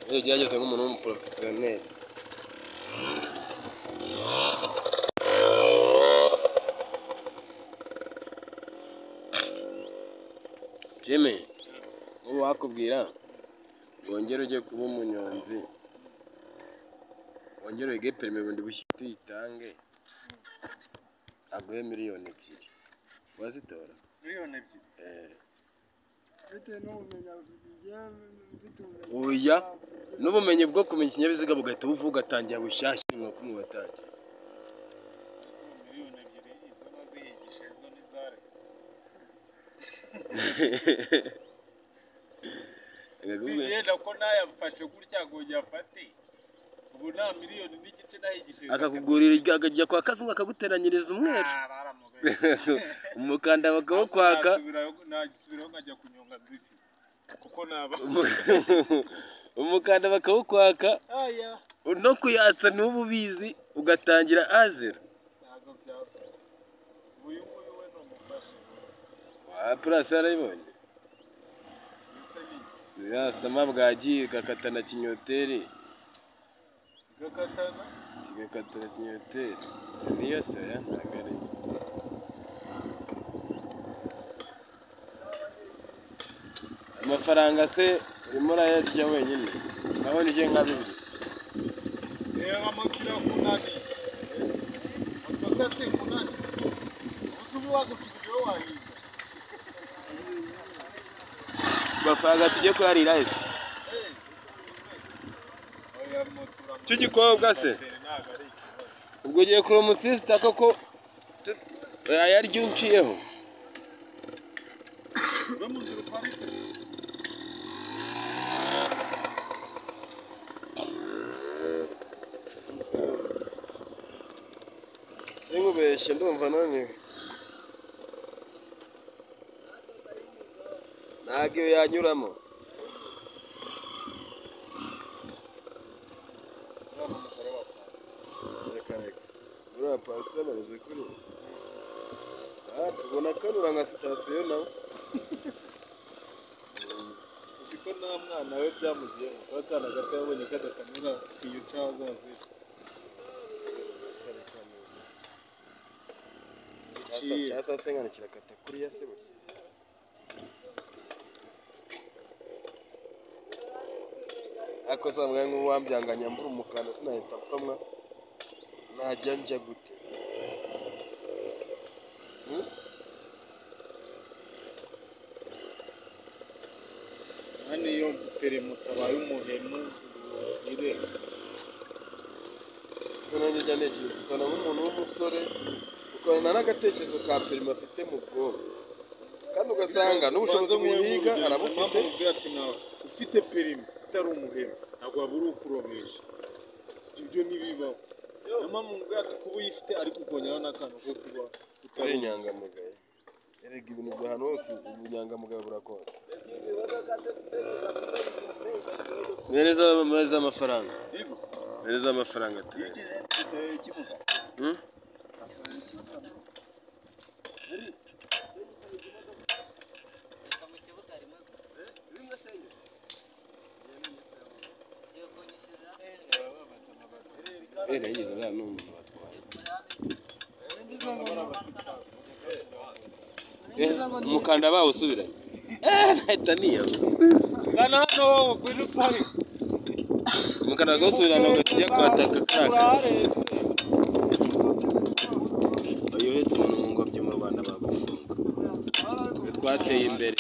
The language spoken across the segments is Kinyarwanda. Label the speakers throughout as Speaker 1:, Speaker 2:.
Speaker 1: Gerageza nk'umuntu w'umuprofessionnel. Jimmy, ubu wakubwira wongere ujye kuba umunyonzi, wongere wige perime bundi bushyite uyitange, aguhe miliyoni 2 wazitora.
Speaker 2: Miliyoni
Speaker 1: 2 oya n'ubumenyi bwo kumenya ikinyabiziga bugahita uvuga ugatangira bushyashya nko kumwatangira.
Speaker 2: Miliyoni 2 izo bazigisha izo ni zare. Yenda ko nayamfashe gutya ngo yafate. Ubu nta miliyoni n'igice nahigishije.
Speaker 1: Akakugurira akajya kwa kazungu akaguteranyiriza umweru. Umukanda bakawukwaka.
Speaker 2: Nagisubiraho nkajya kunyonga drift. Kuko naba.
Speaker 1: Umukanda bakawukwaka.
Speaker 2: Aya.
Speaker 1: No kuyatsa n'ubu bizi ugatangira A0.
Speaker 2: Ntago byaba. Uyu nguyu we no mufashe.
Speaker 1: Plus yarayibonye. Ya sama bwagiye gakatana kinyoteri.
Speaker 2: Gakatana?
Speaker 1: Gakatana kinyoteri. Niyo se ya ntagare. Amafaranga se urimo urayarya wenyine. Naho nije nka 2.
Speaker 2: Reba amakira kunani. Akosate kunani. Usubu wagushikije wahiye.
Speaker 1: Bafaga tujye kurarira ese. Cy'igikobwa se. Ubwo ugiye kuri umusista koko yarya unciyeho. Singubeshye ndumva none. Ntabwo yanyuramo. Uriya pasi amaze kuri tubona kanura nka sitasiyo nawe.
Speaker 2: Kuko nta mwana we byamugiyeho kuko akana gato yabonye kadakamera kiyuca azaze.
Speaker 1: Cyasa sengana kirakata kuri ya se burya. Ako zamwe nk'uwambyanganya mbura umukanda sinahita mpamwa najya njya gute.
Speaker 2: Hano iyo perime utabaye umuhemu ire.
Speaker 1: Nanjye njya ntekereza ukana nk'umuntu w'umusore ukabona n'agatekerezo ka perime afite mu bwonko kandi ugasanga n'ubushobozi buyiga arabufite.
Speaker 2: Ufite perime utari umuhemu ntabwo wabura ukurobesha. Ibyo ntibibaho. Niyo mpamvu ubwato kuba uyifite ariko ukongeraho n'akantu ko kuba
Speaker 1: utari inyangamugayo. Erega ibintu by'ahantu hose ubunyangamugayo burakora. Mereza amafaranga. Mereza amafaranga tu. Yigeze nta n'umuntu watwaye. Umukanda bawusubiranye. Nahita niyawe.
Speaker 2: Kana hano wowe kuri pari.
Speaker 1: Umukanda gusubirana ugatijya kwataka karaka. Ayo hetse umuntu mu ngobyi mu Rwanda bagufunga. Twateye imbere.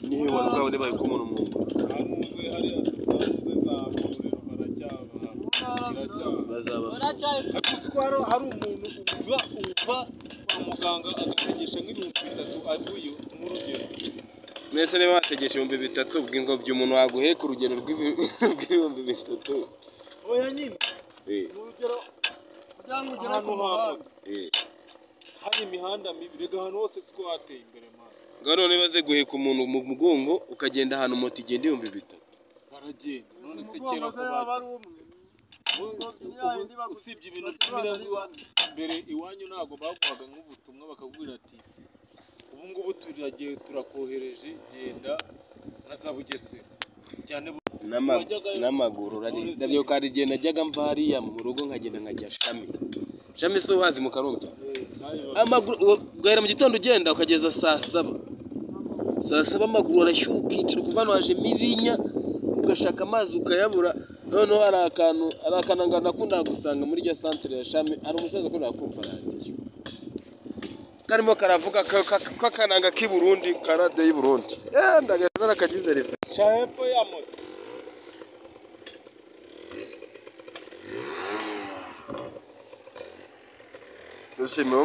Speaker 1: Nihe wabwa bane bari kumwe n'umuntu.
Speaker 2: Hari umuntu uva kwa muganga agategesha nk'ibihumbi 3 avuye mu rugero.
Speaker 1: Mwese niba wategesha 3 bw'ingobyi umuntu waguhe ku rugero rw'ibihumbi 3.
Speaker 2: Oya nyine. Mu rugero kugira ngo hari imihanda mibi rega hano hose siko hateye imbere mana.
Speaker 1: Ngano nibaze guheka umuntu mu mugongo ukagenda ahantu moto igenda 3,000.
Speaker 2: Baragenda none se kera ko usibye ibintu by'imirango mbere iwanyu ntago baguhaga nk'ubutumwa bakabwira ati ubu ngubu turagiye turakohereje genda na za Bugesera cyane
Speaker 1: n'amaguru ndabyo kandi igihe najyaga mva hariya mu rugo nkagenda nkajya shami so hazi mu karumbya amaguru ugahera mu gitondo ugenda ukageza saa saba amaguru arashyuka ukicara kuva hano haje mibinya ugashaka amazi ukayabura noneho hari akantu nakunda gusanga muri rya centre ya shami hari umusaza ko nakumva radiyo karimo karavuga ko akananga k'i Burundi karade y'u Burundi ndagashara kagize refe
Speaker 2: hepfo ya moto
Speaker 1: Sashimi